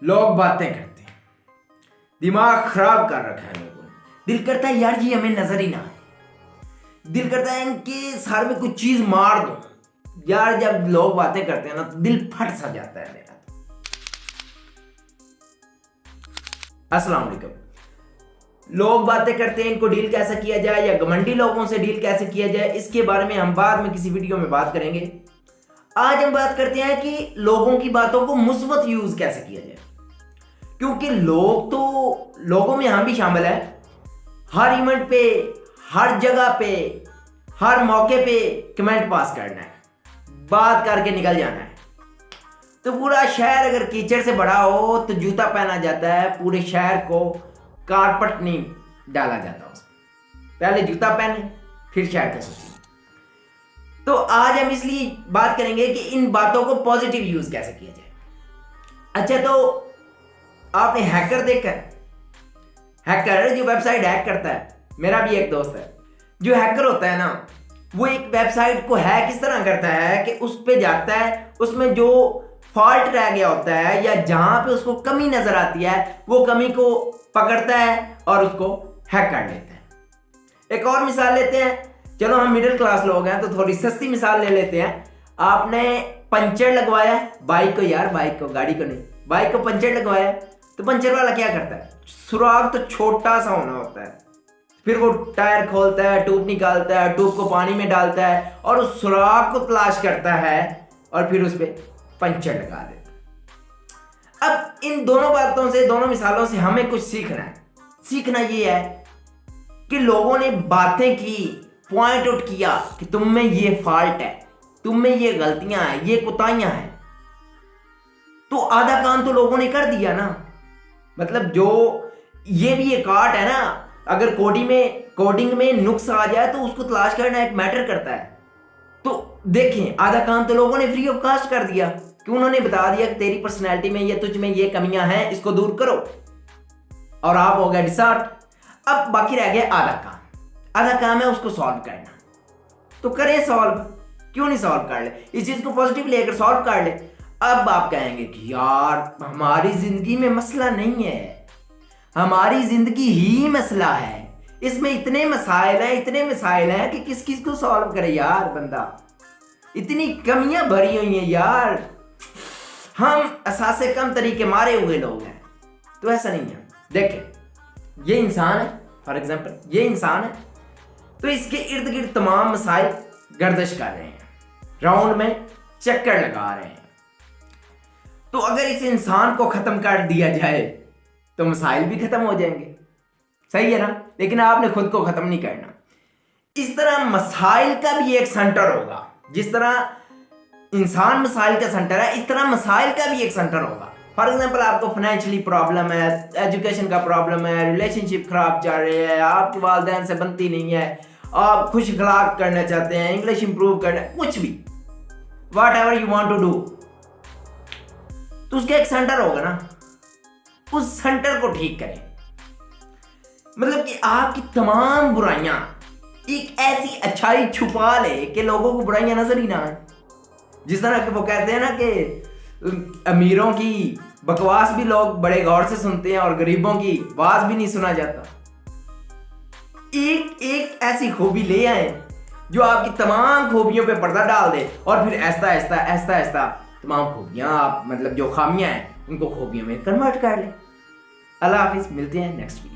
लोग बातें करते हैं, दिमाग खराब कर रखा है लोगों ने। दिल करता है यार ये हमें नजर ही ना आए, दिल करता है इनके सर में कुछ चीज मार दो यार। जब लोग बातें करते हैं ना तो दिल फट सा जाता है मेरा। अस्सलाम वालेकुम। लोग बातें करते हैं, इनको डील कैसे किया जाए या घमंडी लोगों से डील कैसे किया जाए, इसके बारे में हम बाद में किसी वीडियो में बात करेंगे। आज हम बात करते हैं कि लोगों की बातों को मुस्बत यूज कैसे किया जाए, क्योंकि लोगों में हम भी शामिल है। हर इवेंट पे, हर जगह पे, हर मौके पे कमेंट पास करना है, बात करके निकल जाना है। तो पूरा शहर अगर कीचड़ से भरा हो तो जूता पहना जाता है, पूरे शहर को कारपेट नहीं डाला जाता उसमें। पहले जूता पहने फिर शहर का सोचिए। तो आज हम इसलिए बात करेंगे कि इन बातों को पॉजिटिव यूज कैसे किया जाए। अच्छा, तो आपने हैकर देखा है? हैकर जो वेबसाइट हैक करता है, मेरा भी एक दोस्त है जो हैकर होता है ना, वो एक वेबसाइट को हैक इस तरह करता है कि उस पे जाता है, उसमें जो फॉल्ट रह गया होता है या जहां पे उसको कमी नजर आती है वो कमी को पकड़ता है और उसको हैक कर लेता है। एक और मिसाल लेते हैं, चलो हम मिडिल क्लास लोग हैं तो थोड़ी सस्ती मिसाल ले लेते हैं। आपने पंचर लगवाया बाइक को, यार बाइक को, गाड़ी को नहीं, बाइक को पंचर लगवाया, तो पंचर वाला क्या करता है? सुराख तो छोटा सा होना होता है, फिर वो टायर खोलता है, ट्यूब निकालता है, ट्यूब को पानी में डालता है और उस सुराख को तलाश करता है और फिर उस पर पंचर लगा देता है। अब इन दोनों बातों से, दोनों मिसालों से हमें कुछ सीखना है। सीखना ये है कि लोगों ने बातें की, पॉइंट आउट किया कि तुम में ये फॉल्ट है, तुम में ये गलतियां हैं, ये कुताहियां हैं, तो आधा काम तो लोगों ने कर दिया ना। मतलब जो ये भी एक आर्ट है ना, अगर कोडिंग में नुक्स आ जाए तो उसको तलाश करना एक मैटर करता है। तो देखें, आधा काम तो लोगों ने फ्री ऑफ कॉस्ट कर दिया कि उन्होंने बता दिया कि तेरी पर्सनैलिटी में ये, तुझ में ये कमियां हैं, इसको दूर करो, और आप हो गए डिसऑर्ट। अब बाकी रह गया आधा काम। आधा काम है उसको सॉल्व करना, तो करें सॉल्व, क्यों नहीं सॉल्व कर ले, इस चीज को पॉजिटिव लेकर सॉल्व कर ले। अब आप कहेंगे कि यार हमारी जिंदगी में मसला नहीं है, हमारी जिंदगी ही मसला है, इसमें इतने मसाइल हैं कि किस किस को सॉल्व करे यार बंदा, इतनी कमियां भरी हुई हैं यार, हम असासे कम तरीके मारे हुए लोग हैं। तो ऐसा नहीं है। देखें, ये इंसान है, फॉर एग्जांपल ये इंसान है, तो इसके इर्द गिर्द तमाम मसाइल गर्दिश कर रहे हैं, राउंड में चक्कर लगा रहे हैं। तो अगर इस इंसान को खत्म कर दिया जाए तो मसाइल भी खत्म हो जाएंगे, सही है ना? लेकिन आपने खुद को खत्म नहीं करना। इस तरह मसाइल का भी एक सेंटर होगा, जिस तरह इंसान मसाइल का सेंटर है, इस तरह मसाइल का भी एक सेंटर होगा। फॉर एग्जांपल आपको फाइनेंशियली प्रॉब्लम है, एजुकेशन का प्रॉब्लम है, रिलेशनशिप खराब चल रही है, आपके वालिदैन से बनती नहीं है, आप खुश अखलाक करना चाहते हैं, इंग्लिश इंप्रूव करना, कुछ भी, whatever you want to do, तो उसका एक सेंटर होगा ना, उस सेंटर को ठीक करें। मतलब कि आपकी तमाम बुराइयां एक ऐसी अच्छाई छुपा ले कि लोगों को बुराइयां नजर ही ना आए। जिस तरह के वो कहते हैं ना कि अमीरों की बकवास भी लोग बड़े गौर से सुनते हैं और गरीबों की आवाज भी नहीं सुना जाता। एक ऐसी खूबी ले आए जो आपकी तमाम खूबियों पे पर्दा डाल दे और फिर ऐसा तमाम खूबियां, आप मतलब जो खामियां हैं उनको खूबियों में कन्वर्ट कर ले। अल्लाह हाफिज, मिलते हैं नेक्स्ट वीडियो।